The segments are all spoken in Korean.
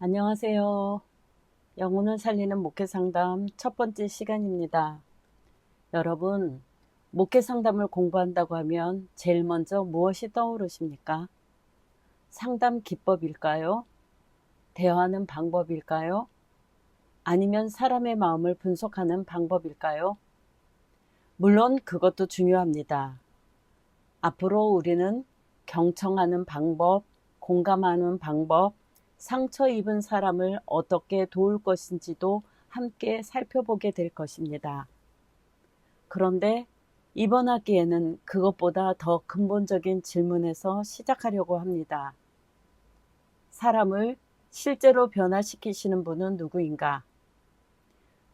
안녕하세요. 영혼을 살리는 목회 상담 첫 번째 시간입니다. 여러분, 목회 상담을 공부한다고 하면 제일 먼저 무엇이 떠오르십니까? 상담 기법일까요? 대화하는 방법일까요? 아니면 사람의 마음을 분석하는 방법일까요? 물론 그것도 중요합니다. 앞으로 우리는 경청하는 방법, 공감하는 방법, 상처 입은 사람을 어떻게 도울 것인지도 함께 살펴보게 될 것입니다. 그런데 이번 학기에는 그것보다 더 근본적인 질문에서 시작하려고 합니다. 사람을 실제로 변화시키시는 분은 누구인가?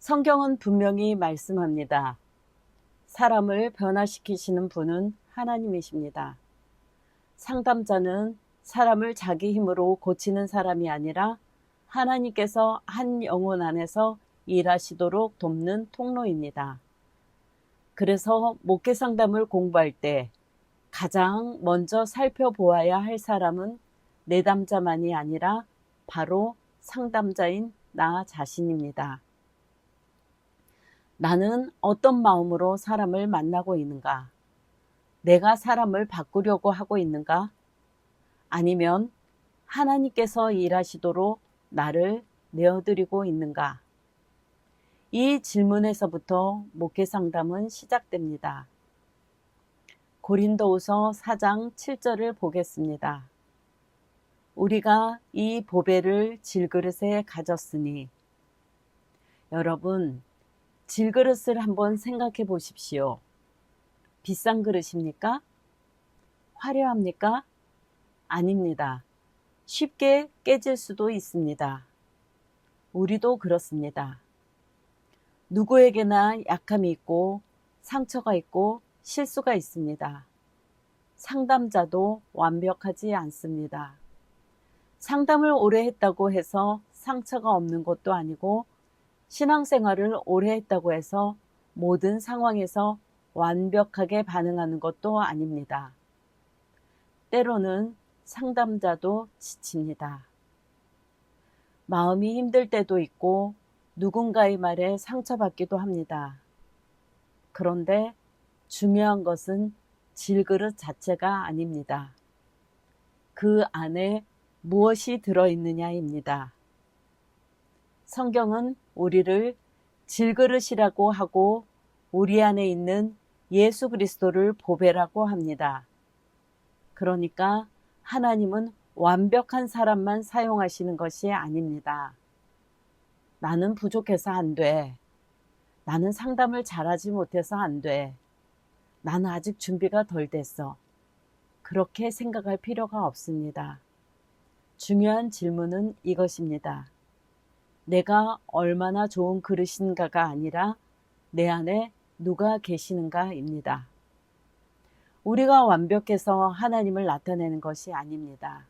성경은 분명히 말씀합니다. 사람을 변화시키시는 분은 하나님이십니다. 상담자는 사람을 자기 힘으로 고치는 사람이 아니라 하나님께서 한 영혼 안에서 일하시도록 돕는 통로입니다. 그래서 목회 상담을 공부할 때 가장 먼저 살펴보아야 할 사람은 내담자만이 아니라 바로 상담자인 나 자신입니다. 나는 어떤 마음으로 사람을 만나고 있는가? 내가 사람을 바꾸려고 하고 있는가? 아니면 하나님께서 일하시도록 나를 내어드리고 있는가? 이 질문에서부터 목회 상담은 시작됩니다. 고린도후서 4장 7절을 보겠습니다. 우리가 이 보배를 질그릇에 가졌으니. 여러분, 질그릇을 한번 생각해 보십시오. 비싼 그릇입니까? 화려합니까? 아닙니다. 쉽게 깨질 수도 있습니다. 우리도 그렇습니다. 누구에게나 약함이 있고 상처가 있고 실수가 있습니다. 상담자도 완벽하지 않습니다. 상담을 오래 했다고 해서 상처가 없는 것도 아니고 신앙생활을 오래 했다고 해서 모든 상황에서 완벽하게 반응하는 것도 아닙니다. 때로는 상담자도 지칩니다. 마음이 힘들 때도 있고 누군가의 말에 상처받기도 합니다. 그런데 중요한 것은 질그릇 자체가 아닙니다. 그 안에 무엇이 들어있느냐입니다. 성경은 우리를 질그릇이라고 하고 우리 안에 있는 예수 그리스도를 보배라고 합니다. 그러니까 하나님은 완벽한 사람만 사용하시는 것이 아닙니다. 나는 부족해서 안 돼. 나는 상담을 잘하지 못해서 안 돼. 나는 아직 준비가 덜 됐어. 그렇게 생각할 필요가 없습니다. 중요한 질문은 이것입니다. 내가 얼마나 좋은 그릇인가가 아니라 내 안에 누가 계시는가입니다. 우리가 완벽해서 하나님을 나타내는 것이 아닙니다.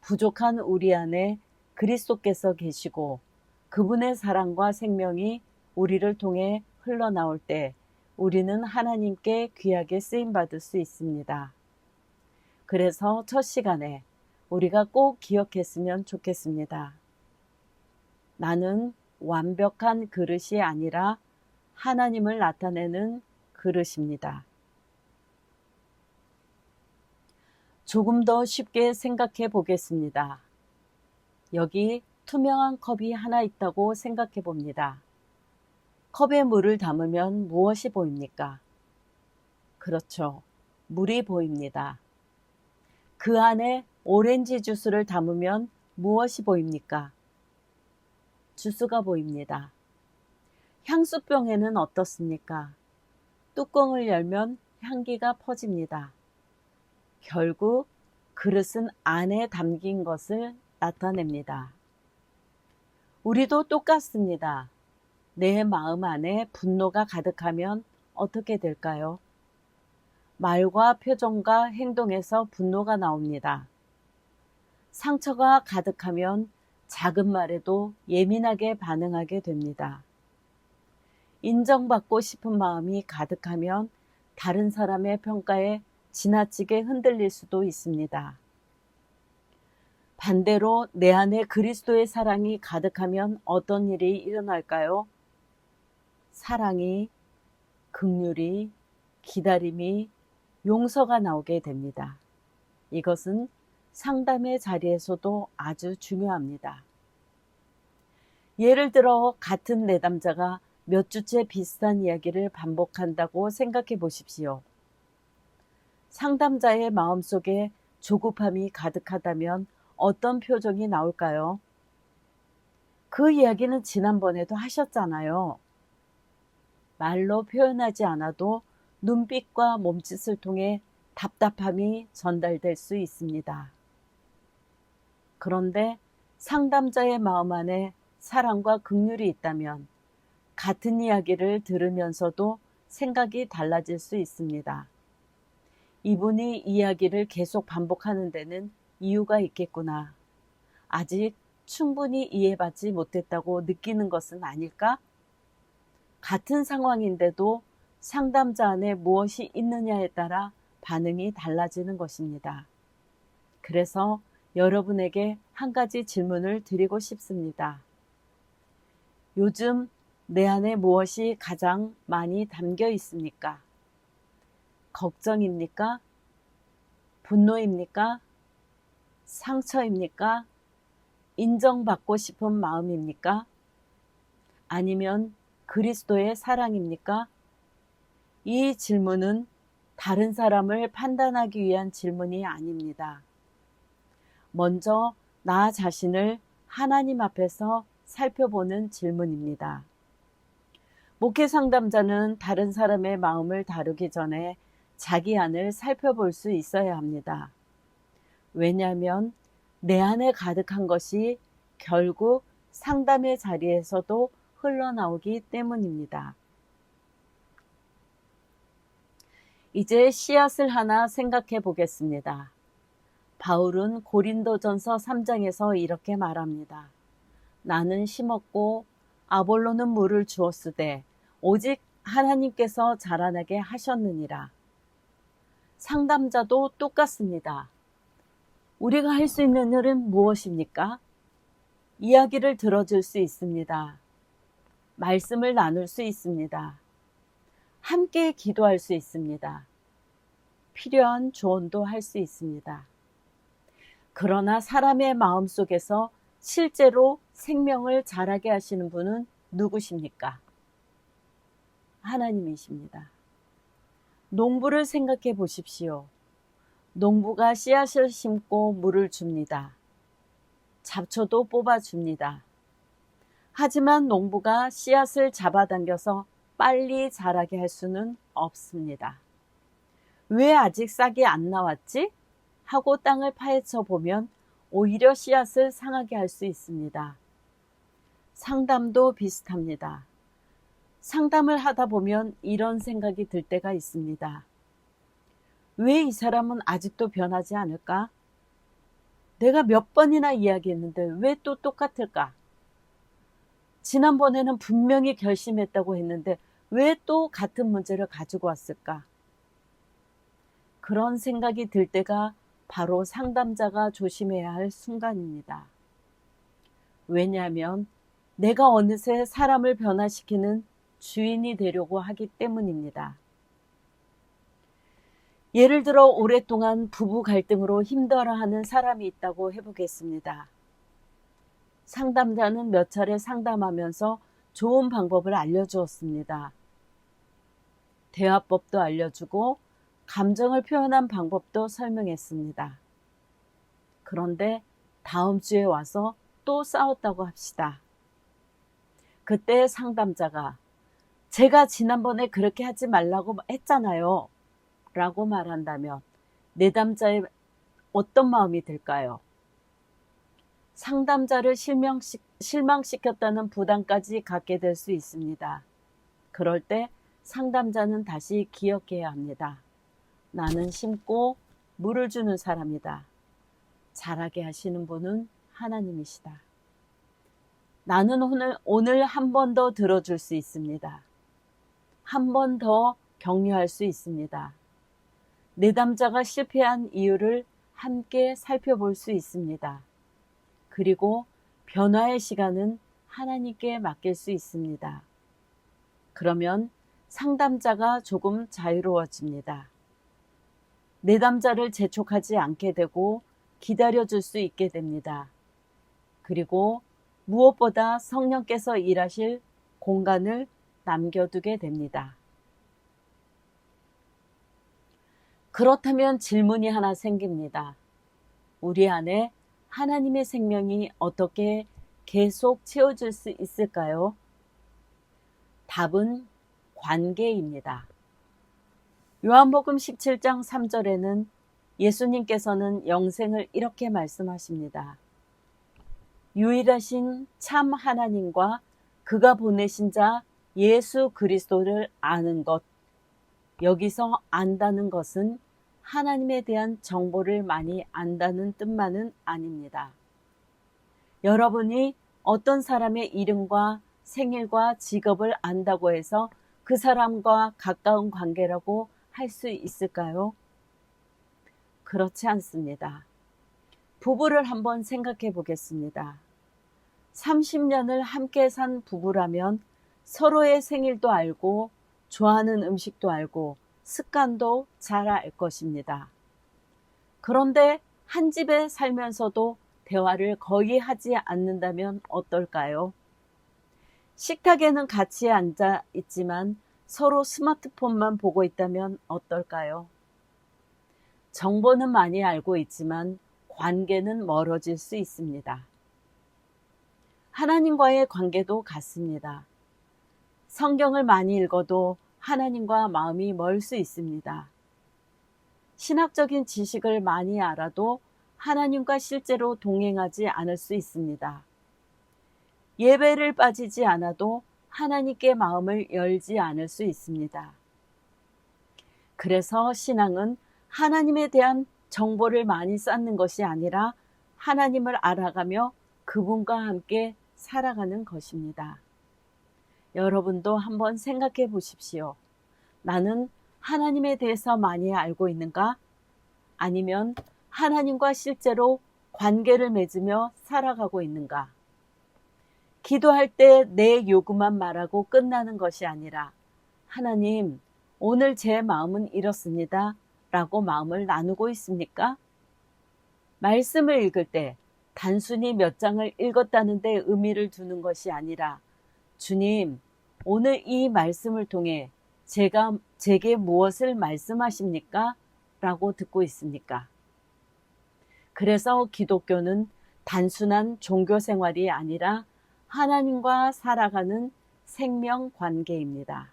부족한 우리 안에 그리스도께서 계시고 그분의 사랑과 생명이 우리를 통해 흘러나올 때 우리는 하나님께 귀하게 쓰임받을 수 있습니다. 그래서 첫 시간에 우리가 꼭 기억했으면 좋겠습니다. 나는 완벽한 그릇이 아니라 하나님을 나타내는 그릇입니다. 조금 더 쉽게 생각해 보겠습니다. 여기 투명한 컵이 하나 있다고 생각해 봅니다. 컵에 물을 담으면 무엇이 보입니까? 그렇죠. 물이 보입니다. 그 안에 오렌지 주스를 담으면 무엇이 보입니까? 주스가 보입니다. 향수병에는 어떻습니까? 뚜껑을 열면 향기가 퍼집니다. 결국 그릇은 안에 담긴 것을 나타냅니다. 우리도 똑같습니다. 내 마음 안에 분노가 가득하면 어떻게 될까요? 말과 표정과 행동에서 분노가 나옵니다. 상처가 가득하면 작은 말에도 예민하게 반응하게 됩니다. 인정받고 싶은 마음이 가득하면 다른 사람의 평가에 지나치게 흔들릴 수도 있습니다. 반대로 내 안에 그리스도의 사랑이 가득하면 어떤 일이 일어날까요? 사랑이, 긍휼이, 기다림이, 용서가 나오게 됩니다. 이것은 상담의 자리에서도 아주 중요합니다. 예를 들어 같은 내담자가 몇 주째 비슷한 이야기를 반복한다고 생각해 보십시오. 상담자의 마음속에 조급함이 가득하다면 어떤 표정이 나올까요? 그 이야기는 지난번에도 하셨잖아요. 말로 표현하지 않아도 눈빛과 몸짓을 통해 답답함이 전달될 수 있습니다. 그런데 상담자의 마음 안에 사랑과 긍휼이 있다면 같은 이야기를 들으면서도 생각이 달라질 수 있습니다. 이분이 이야기를 계속 반복하는 데는 이유가 있겠구나. 아직 충분히 이해받지 못했다고 느끼는 것은 아닐까? 같은 상황인데도 상담자 안에 무엇이 있느냐에 따라 반응이 달라지는 것입니다. 그래서 여러분에게 한 가지 질문을 드리고 싶습니다. 요즘 내 안에 무엇이 가장 많이 담겨 있습니까? 걱정입니까? 분노입니까? 상처입니까? 인정받고 싶은 마음입니까? 아니면 그리스도의 사랑입니까? 이 질문은 다른 사람을 판단하기 위한 질문이 아닙니다. 먼저 나 자신을 하나님 앞에서 살펴보는 질문입니다. 목회 상담자는 다른 사람의 마음을 다루기 전에 자기 안을 살펴볼 수 있어야 합니다. 왜냐하면 내 안에 가득한 것이 결국 상담의 자리에서도 흘러나오기 때문입니다. 이제 씨앗을 하나 생각해 보겠습니다. 바울은 고린도전서 3장에서 이렇게 말합니다. 나는 심었고 아볼로는 물을 주었으되 오직 하나님께서 자라나게 하셨느니라. 상담자도 똑같습니다. 우리가 할 수 있는 일은 무엇입니까? 이야기를 들어줄 수 있습니다. 말씀을 나눌 수 있습니다. 함께 기도할 수 있습니다. 필요한 조언도 할 수 있습니다. 그러나 사람의 마음속에서 실제로 생명을 자라게 하시는 분은 누구십니까? 하나님이십니다. 농부를 생각해 보십시오. 농부가 씨앗을 심고 물을 줍니다. 잡초도 뽑아줍니다. 하지만 농부가 씨앗을 잡아당겨서 빨리 자라게 할 수는 없습니다. 왜 아직 싹이 안 나왔지? 하고 땅을 파헤쳐 보면 오히려 씨앗을 상하게 할 수 있습니다. 상담도 비슷합니다. 상담을 하다 보면 이런 생각이 들 때가 있습니다. 왜 이 사람은 아직도 변하지 않을까? 내가 몇 번이나 이야기했는데 왜 또 똑같을까? 지난번에는 분명히 결심했다고 했는데 왜 또 같은 문제를 가지고 왔을까? 그런 생각이 들 때가 바로 상담자가 조심해야 할 순간입니다. 왜냐하면 내가 어느새 사람을 변화시키는 주인이 되려고 하기 때문입니다. 예를 들어 오랫동안 부부 갈등으로 힘들어하는 사람이 있다고 해보겠습니다. 상담자는 몇 차례 상담하면서 좋은 방법을 알려주었습니다. 대화법도 알려주고 감정을 표현한 방법도 설명했습니다. 그런데 다음 주에 와서 또 싸웠다고 합시다. 그때 상담자가 제가 지난번에 그렇게 하지 말라고 했잖아요. 라고 말한다면 내담자의 어떤 마음이 들까요? 상담자를 실망시켰다는 부담까지 갖게 될 수 있습니다. 그럴 때 상담자는 다시 기억해야 합니다. 나는 심고 물을 주는 사람이다. 자라게 하시는 분은 하나님이시다. 나는 오늘 한 번 더 들어줄 수 있습니다. 한 번 더 격려할 수 있습니다. 내담자가 실패한 이유를 함께 살펴볼 수 있습니다. 그리고 변화의 시간은 하나님께 맡길 수 있습니다. 그러면 상담자가 조금 자유로워집니다. 내담자를 재촉하지 않게 되고 기다려줄 수 있게 됩니다. 그리고 무엇보다 성령께서 일하실 공간을 남겨두게 됩니다. 그렇다면 질문이 하나 생깁니다. 우리 안에 하나님의 생명이 어떻게 계속 채워질 수 있을까요? 답은 관계입니다. 요한복음 17장 3절에는 예수님께서는 영생을 이렇게 말씀하십니다. 유일하신 참 하나님과 그가 보내신 자 예수 그리스도를 아는 것. 여기서 안다는 것은 하나님에 대한 정보를 많이 안다는 뜻만은 아닙니다. 여러분이 어떤 사람의 이름과 생일과 직업을 안다고 해서 그 사람과 가까운 관계라고 할 수 있을까요? 그렇지 않습니다. 부부를 한번 생각해 보겠습니다. 30년을 함께 산 부부라면 서로의 생일도 알고 좋아하는 음식도 알고 습관도 잘 알 것입니다. 그런데 한 집에 살면서도 대화를 거의 하지 않는다면 어떨까요? 식탁에는 같이 앉아 있지만 서로 스마트폰만 보고 있다면 어떨까요? 정보는 많이 알고 있지만 관계는 멀어질 수 있습니다. 하나님과의 관계도 같습니다. 성경을 많이 읽어도 하나님과 마음이 멀 수 있습니다. 신학적인 지식을 많이 알아도 하나님과 실제로 동행하지 않을 수 있습니다. 예배를 빠지지 않아도 하나님께 마음을 열지 않을 수 있습니다. 그래서 신앙은 하나님에 대한 정보를 많이 쌓는 것이 아니라 하나님을 알아가며 그분과 함께 살아가는 것입니다. 여러분도 한번 생각해 보십시오. 나는 하나님에 대해서 많이 알고 있는가? 아니면 하나님과 실제로 관계를 맺으며 살아가고 있는가? 기도할 때 내 요구만 말하고 끝나는 것이 아니라 하나님, 오늘 제 마음은 이렇습니다. 라고 마음을 나누고 있습니까? 말씀을 읽을 때 단순히 몇 장을 읽었다는 데 의미를 두는 것이 아니라 주님, 오늘 이 말씀을 통해 제게 무엇을 말씀하십니까? 라고 듣고 있습니까? 그래서 기독교는 단순한 종교 생활이 아니라 하나님과 살아가는 생명 관계입니다.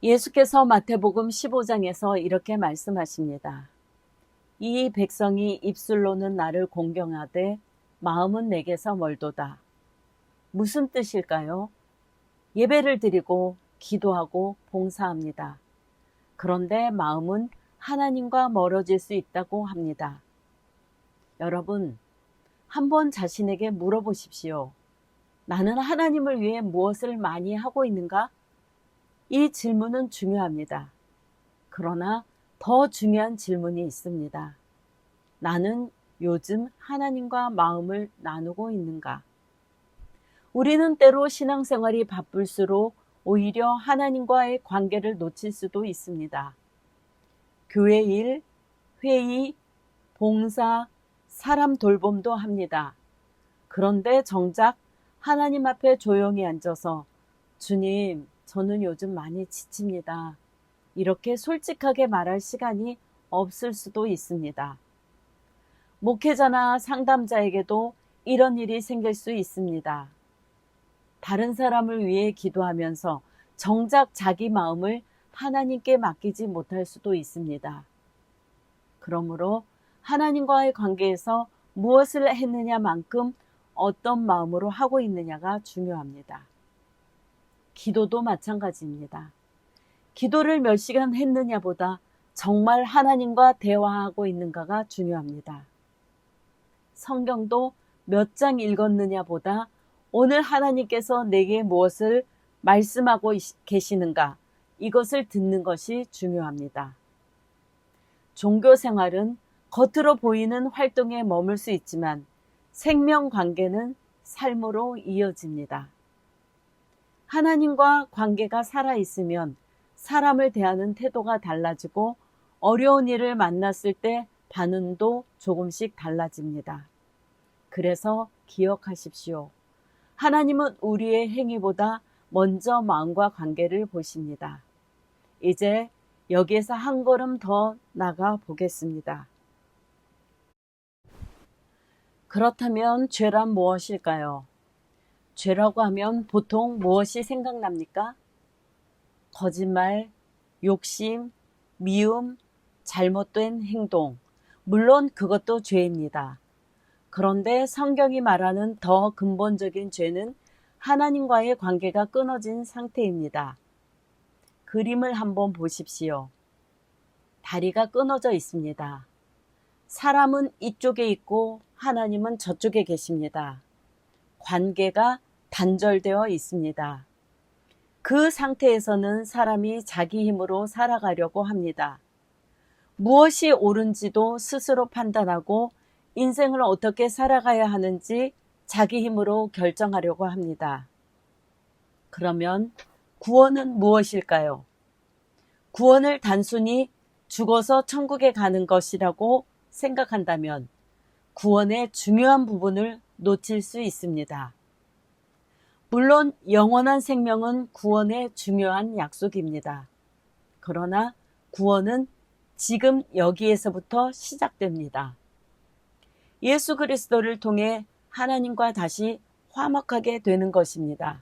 예수께서 마태복음 15장에서 이렇게 말씀하십니다. 이 백성이 입술로는 나를 공경하되 마음은 내게서 멀도다. 무슨 뜻일까요? 예배를 드리고 기도하고 봉사합니다. 그런데 마음은 하나님과 멀어질 수 있다고 합니다. 여러분, 한번 자신에게 물어보십시오. 나는 하나님을 위해 무엇을 많이 하고 있는가? 이 질문은 중요합니다. 그러나 더 중요한 질문이 있습니다. 나는 요즘 하나님과 마음을 나누고 있는가? 우리는 때로 신앙생활이 바쁠수록 오히려 하나님과의 관계를 놓칠 수도 있습니다. 교회 일, 회의, 봉사, 사람 돌봄도 합니다. 그런데 정작 하나님 앞에 조용히 앉아서 주님, 저는 요즘 많이 지칩니다. 이렇게 솔직하게 말할 시간이 없을 수도 있습니다. 목회자나 상담자에게도 이런 일이 생길 수 있습니다. 다른 사람을 위해 기도하면서 정작 자기 마음을 하나님께 맡기지 못할 수도 있습니다. 그러므로 하나님과의 관계에서 무엇을 했느냐만큼 어떤 마음으로 하고 있느냐가 중요합니다. 기도도 마찬가지입니다. 기도를 몇 시간 했느냐보다 정말 하나님과 대화하고 있는가가 중요합니다. 성경도 몇 장 읽었느냐보다 오늘 하나님께서 내게 무엇을 말씀하고 계시는가, 이것을 듣는 것이 중요합니다. 종교 생활은 겉으로 보이는 활동에 머물 수 있지만 생명 관계는 삶으로 이어집니다. 하나님과 관계가 살아있으면 사람을 대하는 태도가 달라지고 어려운 일을 만났을 때 반응도 조금씩 달라집니다. 그래서 기억하십시오. 하나님은 우리의 행위보다 먼저 마음과 관계를 보십니다. 이제 여기에서 한 걸음 더 나가 보겠습니다. 그렇다면 죄란 무엇일까요? 죄라고 하면 보통 무엇이 생각납니까? 거짓말, 욕심, 미움, 잘못된 행동. 물론 그것도 죄입니다. 그런데 성경이 말하는 더 근본적인 죄는 하나님과의 관계가 끊어진 상태입니다. 그림을 한번 보십시오. 다리가 끊어져 있습니다. 사람은 이쪽에 있고 하나님은 저쪽에 계십니다. 관계가 단절되어 있습니다. 그 상태에서는 사람이 자기 힘으로 살아가려고 합니다. 무엇이 옳은지도 스스로 판단하고 인생을 어떻게 살아가야 하는지 자기 힘으로 결정하려고 합니다. 그러면 구원은 무엇일까요? 구원을 단순히 죽어서 천국에 가는 것이라고 생각한다면 구원의 중요한 부분을 놓칠 수 있습니다. 물론 영원한 생명은 구원의 중요한 약속입니다. 그러나 구원은 지금 여기에서부터 시작됩니다. 예수 그리스도를 통해 하나님과 다시 화목하게 되는 것입니다.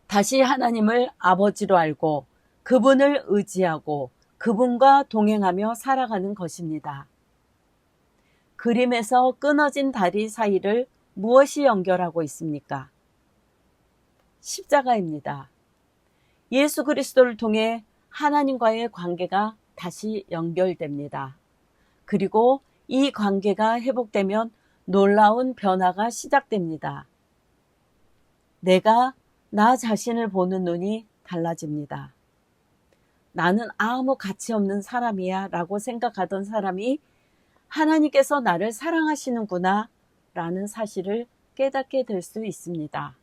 다시 하나님을 아버지로 알고 그분을 의지하고 그분과 동행하며 살아가는 것입니다. 그림에서 끊어진 다리 사이를 무엇이 연결하고 있습니까? 십자가입니다. 예수 그리스도를 통해 하나님과의 관계가 다시 연결됩니다. 그리고 이 관계가 회복되면 놀라운 변화가 시작됩니다. 내가 나 자신을 보는 눈이 달라집니다. 나는 아무 가치 없는 사람이야 라고 생각하던 사람이 하나님께서 나를 사랑하시는구나 라는 사실을 깨닫게 될 수 있습니다.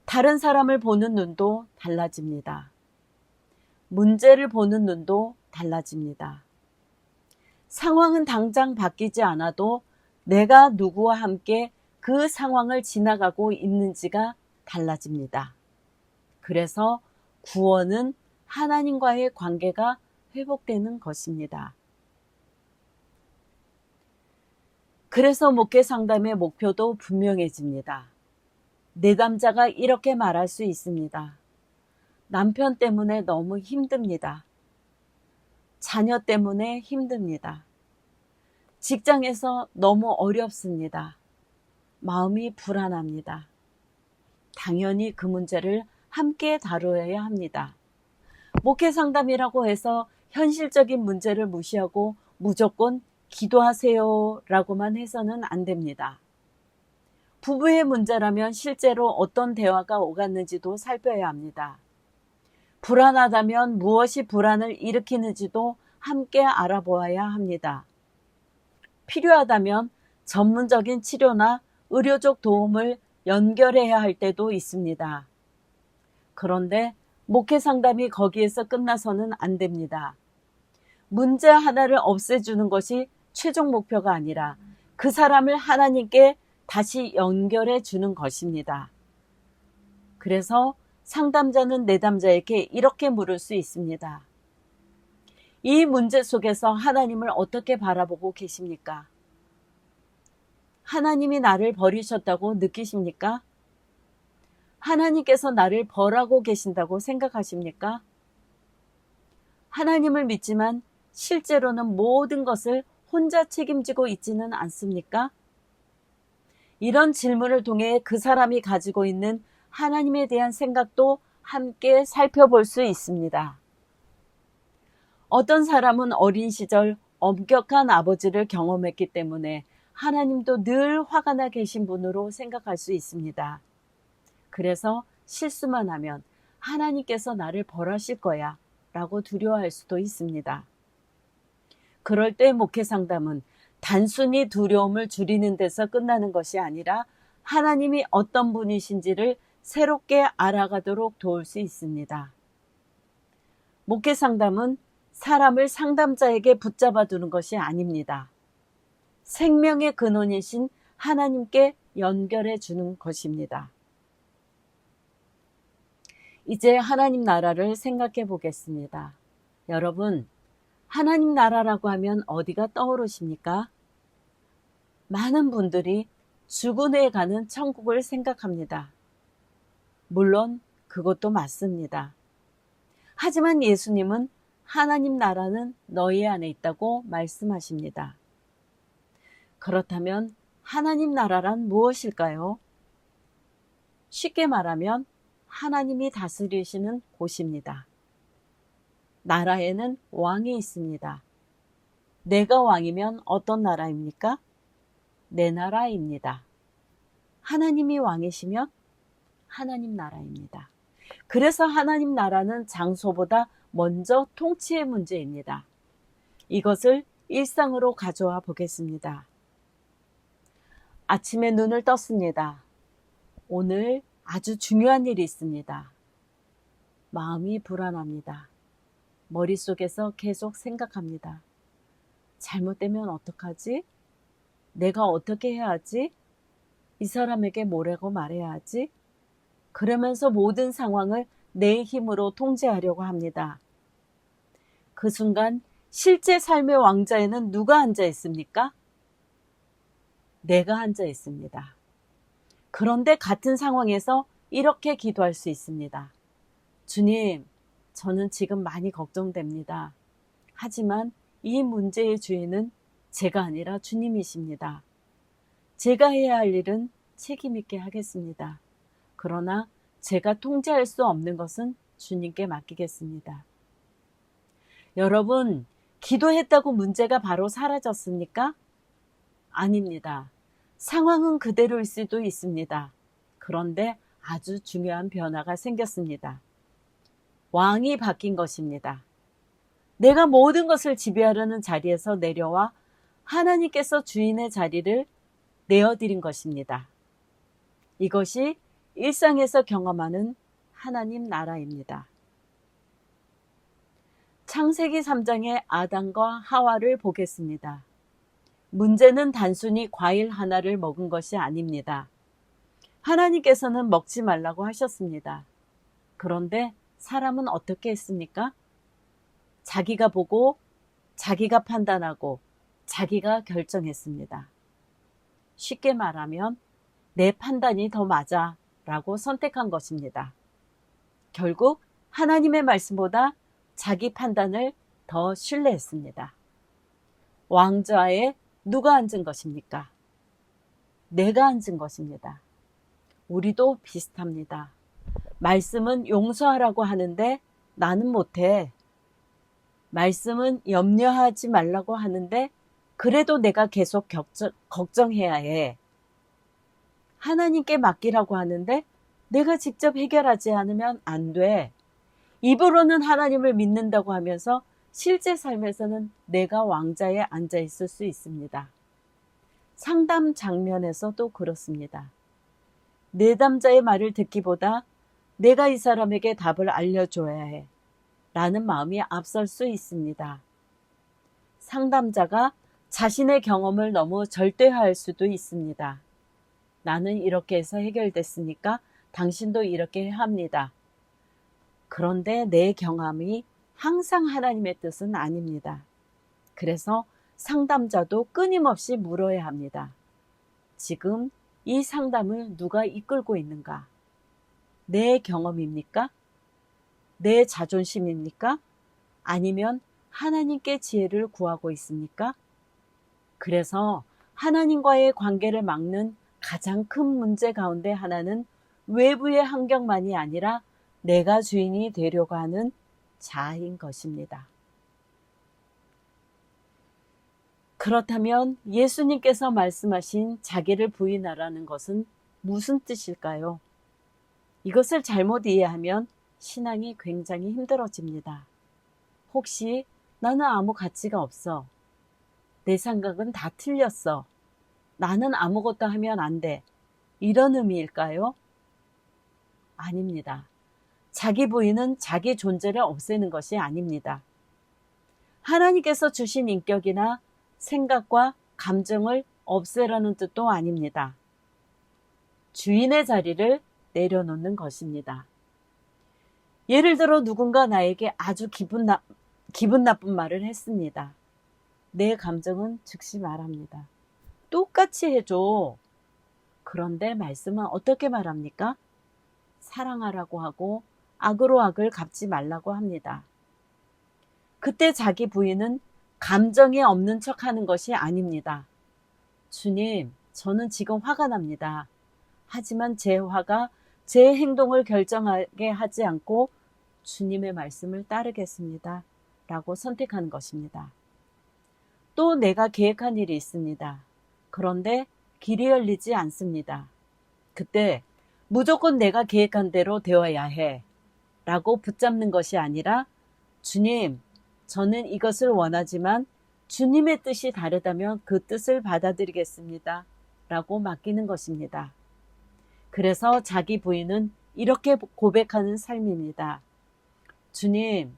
다른 사람을 보는 눈도 달라집니다. 문제를 보는 눈도 달라집니다. 상황은 당장 바뀌지 않아도 내가 누구와 함께 그 상황을 지나가고 있는지가 달라집니다. 그래서 구원은 하나님과의 관계가 회복되는 것입니다. 그래서 목회 상담의 목표도 분명해집니다. 내담자가 이렇게 말할 수 있습니다. 남편 때문에 너무 힘듭니다. 자녀 때문에 힘듭니다. 직장에서 너무 어렵습니다. 마음이 불안합니다. 당연히 그 문제를 함께 다루어야 합니다. 목회 상담이라고 해서 현실적인 문제를 무시하고 무조건 기도하세요 라고만 해서는 안 됩니다. 부부의 문제라면 실제로 어떤 대화가 오갔는지도 살펴야 합니다. 불안하다면 무엇이 불안을 일으키는지도 함께 알아보아야 합니다. 필요하다면 전문적인 치료나 의료적 도움을 연결해야 할 때도 있습니다. 그런데 목회 상담이 거기에서 끝나서는 안 됩니다. 문제 하나를 없애주는 것이 최종 목표가 아니라 그 사람을 하나님께 다시 연결해 주는 것입니다. 그래서 상담자는 내담자에게 이렇게 물을 수 있습니다. 이 문제 속에서 하나님을 어떻게 바라보고 계십니까? 하나님이 나를 버리셨다고 느끼십니까? 하나님께서 나를 벌하고 계신다고 생각하십니까? 하나님을 믿지만 실제로는 모든 것을 혼자 책임지고 있지는 않습니까? 이런 질문을 통해 그 사람이 가지고 있는 하나님에 대한 생각도 함께 살펴볼 수 있습니다. 어떤 사람은 어린 시절 엄격한 아버지를 경험했기 때문에 하나님도 늘 화가 나 계신 분으로 생각할 수 있습니다. 그래서 실수만 하면 하나님께서 나를 벌하실 거야 라고 두려워할 수도 있습니다. 그럴 때 목회 상담은 단순히 두려움을 줄이는 데서 끝나는 것이 아니라 하나님이 어떤 분이신지를 새롭게 알아가도록 도울 수 있습니다. 목회 상담은 사람을 상담자에게 붙잡아 두는 것이 아닙니다. 생명의 근원이신 하나님께 연결해 주는 것입니다. 이제 하나님 나라를 생각해 보겠습니다. 여러분, 하나님 나라라고 하면 어디가 떠오르십니까? 많은 분들이 죽은 후에 가는 천국을 생각합니다. 물론 그것도 맞습니다. 하지만 예수님은 하나님 나라는 너희 안에 있다고 말씀하십니다. 그렇다면 하나님 나라란 무엇일까요? 쉽게 말하면 하나님이 다스리시는 곳입니다. 나라에는 왕이 있습니다. 내가 왕이면 어떤 나라입니까? 내 나라입니다. 하나님이 왕이시면 하나님 나라입니다. 그래서 하나님 나라는 장소보다 먼저 통치의 문제입니다. 이것을 일상으로 가져와 보겠습니다. 아침에 눈을 떴습니다. 오늘 아주 중요한 일이 있습니다. 마음이 불안합니다. 머릿속에서 계속 생각합니다. 잘못되면 어떡하지? 내가 어떻게 해야 하지? 이 사람에게 뭐라고 말해야 하지? 그러면서 모든 상황을 내 힘으로 통제하려고 합니다. 그 순간 실제 삶의 왕좌에는 누가 앉아 있습니까? 내가 앉아 있습니다. 그런데 같은 상황에서 이렇게 기도할 수 있습니다. 주님, 저는 지금 많이 걱정됩니다. 하지만 이 문제의 주인은 제가 아니라 주님이십니다. 제가 해야 할 일은 책임 있게 하겠습니다. 그러나 제가 통제할 수 없는 것은 주님께 맡기겠습니다. 여러분, 기도했다고 문제가 바로 사라졌습니까? 아닙니다. 상황은 그대로일 수도 있습니다. 그런데 아주 중요한 변화가 생겼습니다. 왕이 바뀐 것입니다. 내가 모든 것을 지배하려는 자리에서 내려와 하나님께서 주인의 자리를 내어드린 것입니다. 이것이 일상에서 경험하는 하나님 나라입니다. 창세기 3장의 아담과 하와를 보겠습니다. 문제는 단순히 과일 하나를 먹은 것이 아닙니다. 하나님께서는 먹지 말라고 하셨습니다. 그런데 사람은 어떻게 했습니까? 자기가 보고, 자기가 판단하고, 자기가 결정했습니다. 쉽게 말하면 내 판단이 더 맞아 라고 선택한 것입니다. 결국 하나님의 말씀보다 자기 판단을 더 신뢰했습니다. 왕좌에 누가 앉은 것입니까? 내가 앉은 것입니다. 우리도 비슷합니다. 말씀은 용서하라고 하는데 나는 못해. 말씀은 염려하지 말라고 하는데 그래도 내가 계속 걱정해야 해. 하나님께 맡기라고 하는데 내가 직접 해결하지 않으면 안 돼. 입으로는 하나님을 믿는다고 하면서 실제 삶에서는 내가 왕좌에 앉아 있을 수 있습니다. 상담 장면에서도 그렇습니다. 내담자의 말을 듣기보다 내가 이 사람에게 답을 알려줘야 해 라는 마음이 앞설 수 있습니다. 상담자가 자신의 경험을 너무 절대화할 수도 있습니다. 나는 이렇게 해서 해결됐으니까 당신도 이렇게 해야 합니다. 그런데 내 경험이 항상 하나님의 뜻은 아닙니다. 그래서 상담자도 끊임없이 물어야 합니다. 지금 이 상담을 누가 이끌고 있는가? 내 경험입니까? 내 자존심입니까? 아니면 하나님께 지혜를 구하고 있습니까? 그래서 하나님과의 관계를 막는 가장 큰 문제 가운데 하나는 외부의 환경만이 아니라 내가 주인이 되려고 하는 자아인 것입니다. 그렇다면 예수님께서 말씀하신 자기를 부인하라는 것은 무슨 뜻일까요? 이것을 잘못 이해하면 신앙이 굉장히 힘들어집니다. 혹시 나는 아무 가치가 없어. 내 생각은 다 틀렸어. 나는 아무것도 하면 안 돼. 이런 의미일까요? 아닙니다. 자기 부인은 자기 존재를 없애는 것이 아닙니다. 하나님께서 주신 인격이나 생각과 감정을 없애라는 뜻도 아닙니다. 주인의 자리를 내려놓는 것입니다. 예를 들어 누군가 나에게 아주 기분 나쁜 말을 했습니다. 내 감정은 즉시 말합니다. 똑같이 해줘. 그런데 말씀은 어떻게 말합니까? 사랑하라고 하고 악으로 악을 갚지 말라고 합니다. 그때 자기 부인은 감정이 없는 척 하는 것이 아닙니다. 주님, 저는 지금 화가 납니다. 하지만 제 화가 제 행동을 결정하게 하지 않고 주님의 말씀을 따르겠습니다. 라고 선택하는 것입니다. 또 내가 계획한 일이 있습니다. 그런데 길이 열리지 않습니다. 그때 무조건 내가 계획한 대로 되어야 해. 라고 붙잡는 것이 아니라 주님, 저는 이것을 원하지만 주님의 뜻이 다르다면 그 뜻을 받아들이겠습니다. 라고 맡기는 것입니다. 그래서 자기 부인은 이렇게 고백하는 삶입니다. 주님,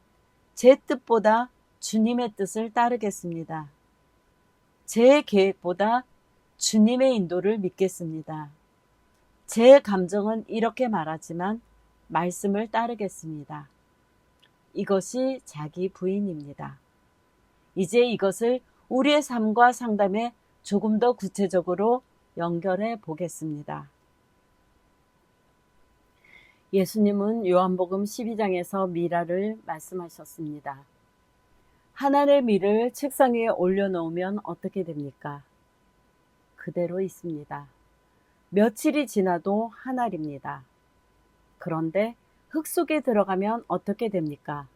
제 뜻보다 주님의 뜻을 따르겠습니다. 제 계획보다 주님의 인도를 믿겠습니다. 제 감정은 이렇게 말하지만 말씀을 따르겠습니다. 이것이 자기 부인입니다. 이제 이것을 우리의 삶과 상담에 조금 더 구체적으로 연결해 보겠습니다. 예수님은 요한복음 12장에서 미라를 말씀하셨습니다. 하나의 밀을 책상 위에 올려놓으면 어떻게 됩니까? 그대로 있습니다. 며칠이 지나도 한 알입니다. 그런데 흙 속에 들어가면 어떻게 됩니까?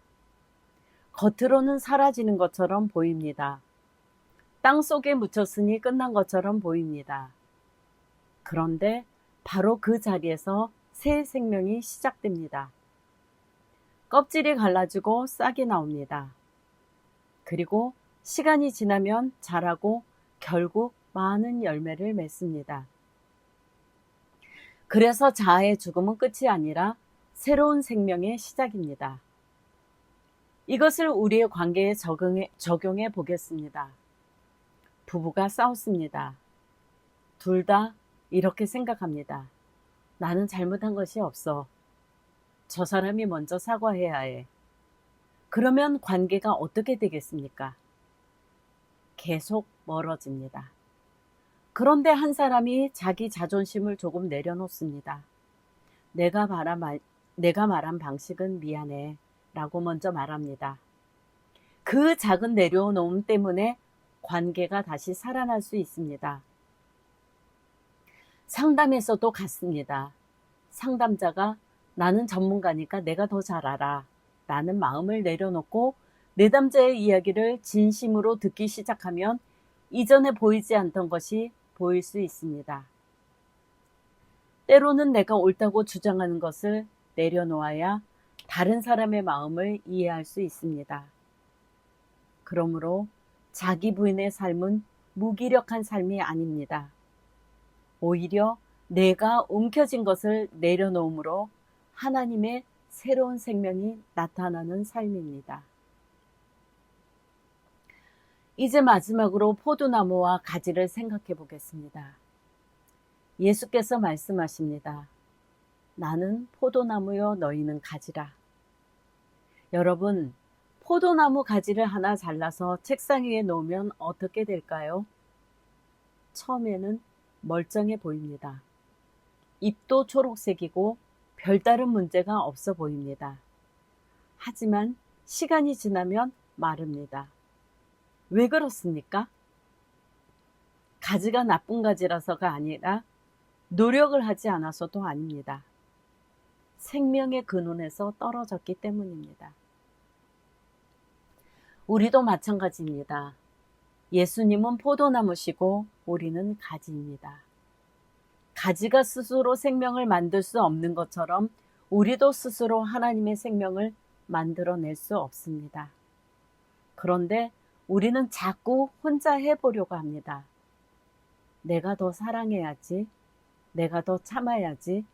겉으로는 사라지는 것처럼 보입니다. 땅 속에 묻혔으니 끝난 것처럼 보입니다. 그런데 바로 그 자리에서 새 생명이 시작됩니다. 껍질이 갈라지고 싹이 나옵니다. 그리고 시간이 지나면 자라고 결국 많은 열매를 맺습니다. 그래서 자아의 죽음은 끝이 아니라 새로운 생명의 시작입니다. 이것을 우리의 관계에 적용해 보겠습니다. 부부가 싸웠습니다. 둘 다 이렇게 생각합니다. 나는 잘못한 것이 없어. 저 사람이 먼저 사과해야 해. 그러면 관계가 어떻게 되겠습니까? 계속 멀어집니다. 그런데 한 사람이 자기 자존심을 조금 내려놓습니다. 내가 말한 방식은 미안해 라고 먼저 말합니다. 그 작은 내려놓음 때문에 관계가 다시 살아날 수 있습니다. 상담에서도 같습니다. 상담자가 나는 전문가니까 내가 더 잘 알아 라는 마음을 내려놓고 내담자의 이야기를 진심으로 듣기 시작하면 이전에 보이지 않던 것이 보일 수 있습니다. 때로는 내가 옳다고 주장하는 것을 내려놓아야 다른 사람의 마음을 이해할 수 있습니다. 그러므로 자기 부인의 삶은 무기력한 삶이 아닙니다. 오히려 내가 움켜쥔 것을 내려놓음으로 하나님의 새로운 생명이 나타나는 삶입니다. 이제 마지막으로 포도나무와 가지를 생각해 보겠습니다. 예수께서 말씀하십니다. 나는 포도나무요 너희는 가지라. 여러분, 포도나무 가지를 하나 잘라서 책상 위에 놓으면 어떻게 될까요? 처음에는 멀쩡해 보입니다. 잎도 초록색이고 별다른 문제가 없어 보입니다. 하지만 시간이 지나면 마릅니다. 왜 그렇습니까? 가지가 나쁜 가지라서가 아니라 노력을 하지 않아서도 아닙니다. 생명의 근원에서 떨어졌기 때문입니다. 우리도 마찬가지입니다. 예수님은 포도나무시고 우리는 가지입니다. 가지가 스스로 생명을 만들 수 없는 것처럼 우리도 스스로 하나님의 생명을 만들어낼 수 없습니다. 그런데 우리는 자꾸 혼자 해보려고 합니다. 내가 더 사랑해야지. 내가 더 참아야지.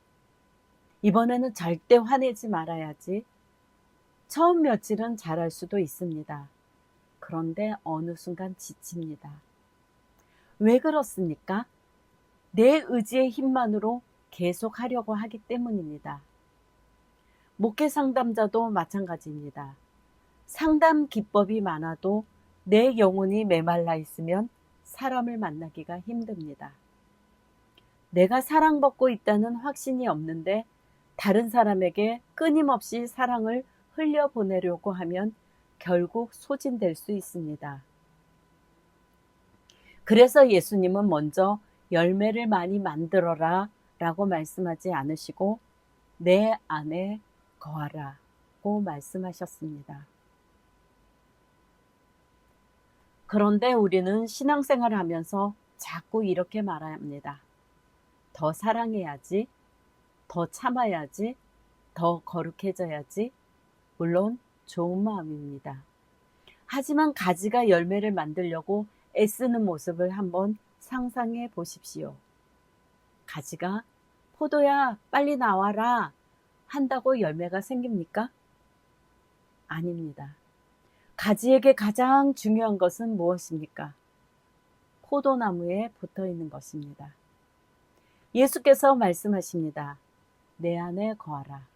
이번에는 절대 화내지 말아야지. 처음 며칠은 잘할 수도 있습니다. 그런데 어느 순간 지칩니다. 왜 그렇습니까? 내 의지의 힘만으로 계속 하려고 하기 때문입니다. 목회 상담자도 마찬가지입니다. 상담 기법이 많아도 내 영혼이 메말라 있으면 사람을 만나기가 힘듭니다. 내가 사랑받고 있다는 확신이 없는데 다른 사람에게 끊임없이 사랑을 흘려보내려고 하면 결국 소진될 수 있습니다. 그래서 예수님은 먼저 열매를 많이 만들어라 라고 말씀하지 않으시고 내 안에 거하라 고 말씀하셨습니다. 그런데 우리는 신앙생활을 하면서 자꾸 이렇게 말합니다. 더 사랑해야지, 더 참아야지, 더 거룩해져야지. 물론 좋은 마음입니다. 하지만 가지가 열매를 만들려고 애쓰는 모습을 한번 상상해 보십시오. 가지가 포도야 빨리 나와라 한다고 열매가 생깁니까? 아닙니다. 가지에게 가장 중요한 것은 무엇입니까? 포도나무에 붙어 있는 것입니다. 예수께서 말씀하십니다. 내 안에 거하라.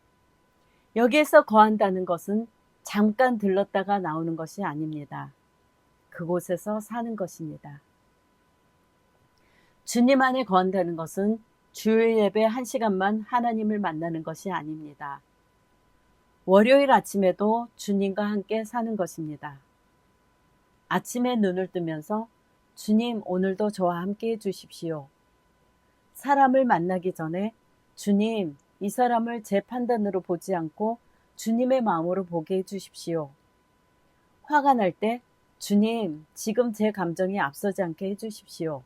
여기에서 거한다는 것은 잠깐 들렀다가 나오는 것이 아닙니다. 그곳에서 사는 것입니다. 주님 안에 거한다는 것은 주일 예배 1시간만 하나님을 만나는 것이 아닙니다. 월요일 아침에도 주님과 함께 사는 것입니다. 아침에 눈을 뜨면서 주님 오늘도 저와 함께 해주십시오. 사람을 만나기 전에 주님 이 사람을 제 판단으로 보지 않고 주님의 마음으로 보게 해주십시오. 화가 날 때 주님 지금 제 감정이 앞서지 않게 해주십시오.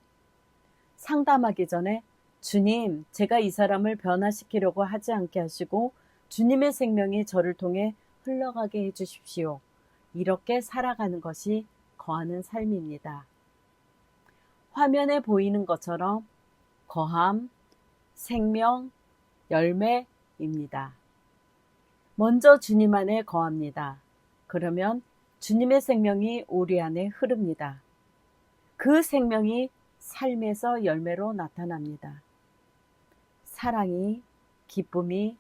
상담하기 전에 주님 제가 이 사람을 변화시키려고 하지 않게 하시고 주님의 생명이 저를 통해 흘러가게 해주십시오. 이렇게 살아가는 것이 거하는 삶입니다. 화면에 보이는 것처럼 거함, 생명, 열매입니다. 먼저 주님 안에 거합니다. 그러면 주님의 생명이 우리 안에 흐릅니다. 그 생명이 삶에서 열매로 나타납니다. 사랑이, 기쁨이,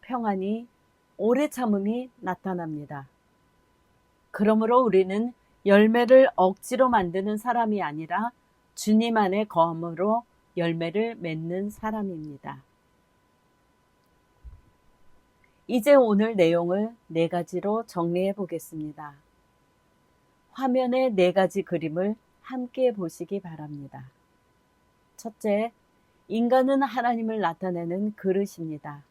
평안이, 오래 참음이 나타납니다. 그러므로 우리는 열매를 억지로 만드는 사람이 아니라 주님 안에 거함으로 열매를 맺는 사람입니다. 이제 오늘 내용을 4가지로 정리해 보겠습니다. 화면에 4가지 그림을 함께 보시기 바랍니다. 첫째, 인간은 하나님을 나타내는 그릇입니다.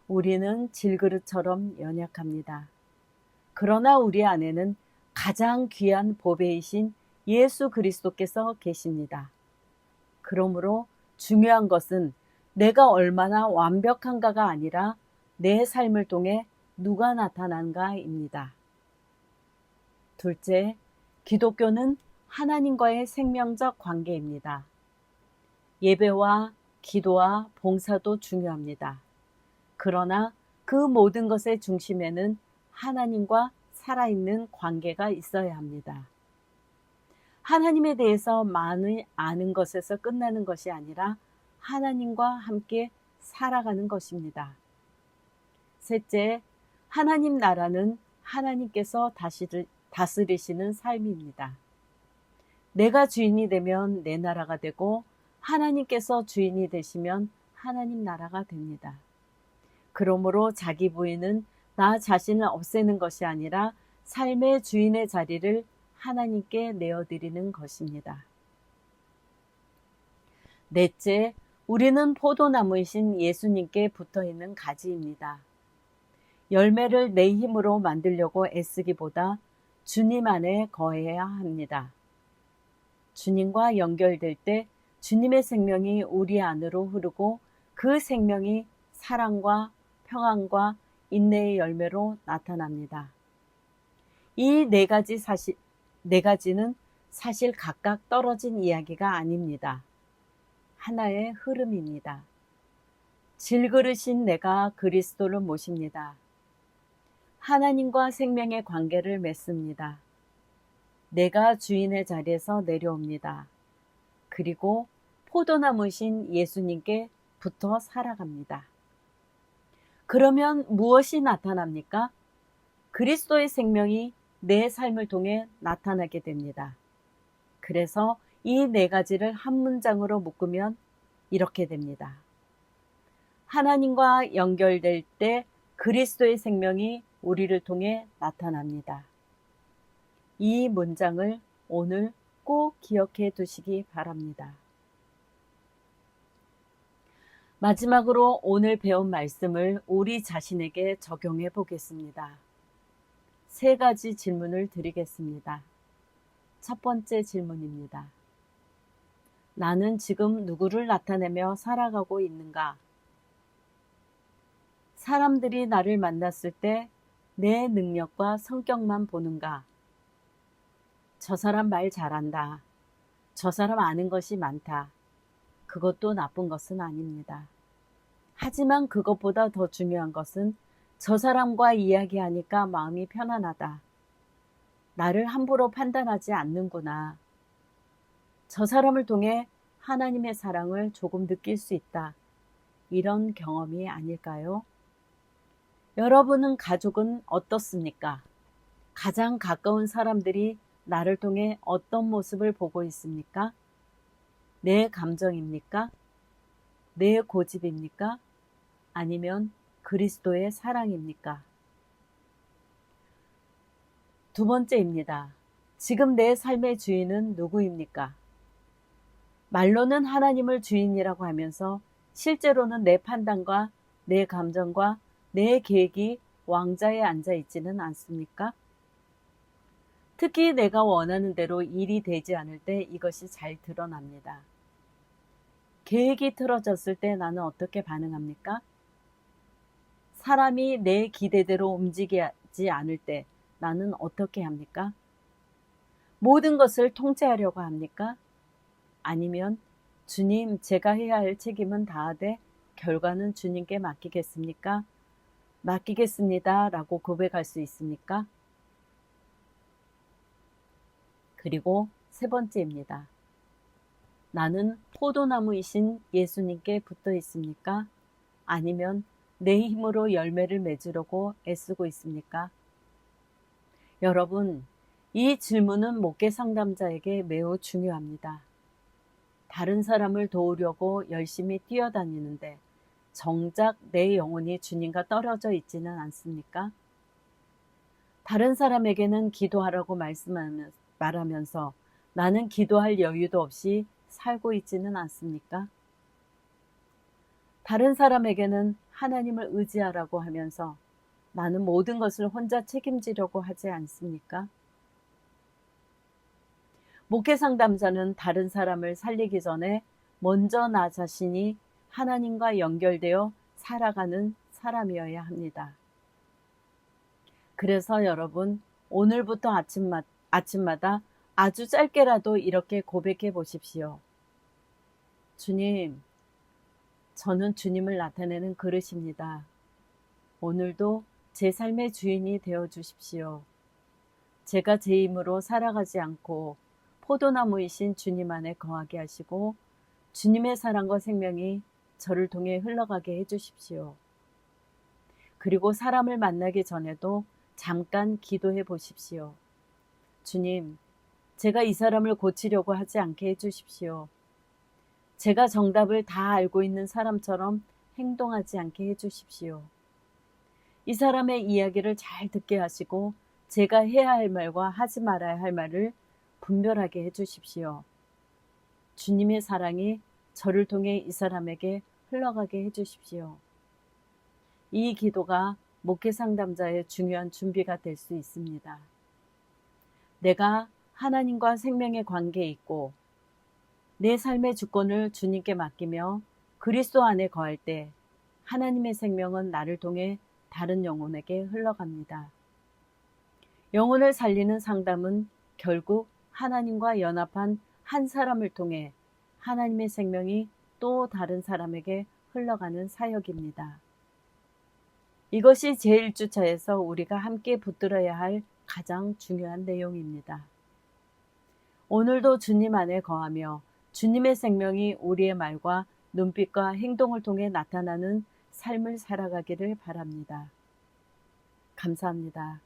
우리는 질그릇처럼 연약합니다. 그러나 우리 안에는 가장 귀한 보배이신 예수 그리스도께서 계십니다. 그러므로 중요한 것은 내가 얼마나 완벽한가가 아니라 내 삶을 통해 누가 나타난가입니다. 둘째, 기독교는 하나님과의 생명적 관계입니다. 예배와 기도와 봉사도 중요합니다. 그러나 그 모든 것의 중심에는 하나님과 살아있는 관계가 있어야 합니다. 하나님에 대해서 많이 아는 것에서 끝나는 것이 아니라 하나님과 함께 살아가는 것입니다. 셋째, 하나님 나라는 하나님께서 다스리시는 삶입니다. 내가 주인이 되면 내 나라가 되고 하나님께서 주인이 되시면 하나님 나라가 됩니다. 그러므로 자기 부인은 나 자신을 없애는 것이 아니라 삶의 주인의 자리를 하나님께 내어드리는 것입니다. 넷째, 우리는 포도나무이신 예수님께 붙어있는 가지입니다. 열매를 내 힘으로 만들려고 애쓰기보다 주님 안에 거해야 합니다. 주님과 연결될 때 주님의 생명이 우리 안으로 흐르고 그 생명이 사랑과 평안과 인내의 열매로 나타납니다. 이 4가지 네 가지는 사실 각각 떨어진 이야기가 아닙니다. 하나의 흐름입니다. 질그릇인 내가 그리스도를 모십니다. 하나님과 생명의 관계를 맺습니다. 내가 주인의 자리에서 내려옵니다. 그리고 포도나무신 예수님께 붙어 살아갑니다. 그러면 무엇이 나타납니까? 그리스도의 생명이 내 삶을 통해 나타나게 됩니다. 그래서 이 네 가지를 한 문장으로 묶으면 이렇게 됩니다. 하나님과 연결될 때 그리스도의 생명이 우리를 통해 나타납니다. 이 문장을 오늘 꼭 기억해 두시기 바랍니다. 마지막으로 오늘 배운 말씀을 우리 자신에게 적용해 보겠습니다. 세 가지 질문을 드리겠습니다. 첫 번째 질문입니다. 나는 지금 누구를 나타내며 살아가고 있는가? 사람들이 나를 만났을 때 내 능력과 성격만 보는가? 저 사람 말 잘한다. 저 사람 아는 것이 많다. 그것도 나쁜 것은 아닙니다. 하지만 그것보다 더 중요한 것은 저 사람과 이야기하니까 마음이 편안하다. 나를 함부로 판단하지 않는구나. 저 사람을 통해 하나님의 사랑을 조금 느낄 수 있다. 이런 경험이 아닐까요? 여러분은 가족은 어떻습니까? 가장 가까운 사람들이 나를 통해 어떤 모습을 보고 있습니까? 내 감정입니까? 내 고집입니까? 아니면 그리스도의 사랑입니까? 두 번째입니다. 지금 내 삶의 주인은 누구입니까? 말로는 하나님을 주인이라고 하면서 실제로는 내 판단과 내 감정과 내 계획이 왕좌에 앉아 있지는 않습니까? 특히 내가 원하는 대로 일이 되지 않을 때 이것이 잘 드러납니다. 계획이 틀어졌을 때 나는 어떻게 반응합니까? 사람이 내 기대대로 움직이지 않을 때 나는 어떻게 합니까? 모든 것을 통제하려고 합니까? 아니면 주님, 제가 해야 할 책임은 다하되 결과는 주님께 맡기겠습니까? 맡기겠습니다. 라고 고백할 수 있습니까? 그리고 세 번째입니다. 나는 포도나무이신 예수님께 붙어 있습니까? 아니면 내 힘으로 열매를 맺으려고 애쓰고 있습니까? 여러분, 이 질문은 목회 상담자에게 매우 중요합니다. 다른 사람을 도우려고 열심히 뛰어다니는데 정작 내 영혼이 주님과 떨어져 있지는 않습니까? 다른 사람에게는 기도하라고 말하면서 나는 기도할 여유도 없이 살고 있지는 않습니까? 다른 사람에게는 하나님을 의지하라고 하면서 나는 모든 것을 혼자 책임지려고 하지 않습니까? 목회 상담자는 다른 사람을 살리기 전에 먼저 나 자신이 하나님과 연결되어 살아가는 사람이어야 합니다. 그래서 여러분, 오늘부터 아침마다 아주 짧게라도 이렇게 고백해 보십시오. 주님, 저는 주님을 나타내는 그릇입니다. 오늘도 제 삶의 주인이 되어 주십시오. 제가 제 힘으로 살아가지 않고 포도나무이신 주님 안에 거하게 하시고 주님의 사랑과 생명이 저를 통해 흘러가게 해주십시오. 그리고 사람을 만나기 전에도 잠깐 기도해 보십시오. 주님, 제가 이 사람을 고치려고 하지 않게 해주십시오. 제가 정답을 다 알고 있는 사람처럼 행동하지 않게 해주십시오. 이 사람의 이야기를 잘 듣게 하시고 제가 해야 할 말과 하지 말아야 할 말을 분별하게 해주십시오. 주님의 사랑이 저를 통해 이 사람에게 흘러가게 해주십시오. 이 기도가 목회 상담자의 중요한 준비가 될 수 있습니다. 내가 하나님과 생명의 관계에 있고 내 삶의 주권을 주님께 맡기며 그리스도 안에 거할 때 하나님의 생명은 나를 통해 다른 영혼에게 흘러갑니다. 영혼을 살리는 상담은 결국 하나님과 연합한 한 사람을 통해 하나님의 생명이 또 다른 사람에게 흘러가는 사역입니다. 이것이 제1주차에서 우리가 함께 붙들어야 할 가장 중요한 내용입니다. 오늘도 주님 안에 거하며 주님의 생명이 우리의 말과 눈빛과 행동을 통해 나타나는 삶을 살아가기를 바랍니다. 감사합니다.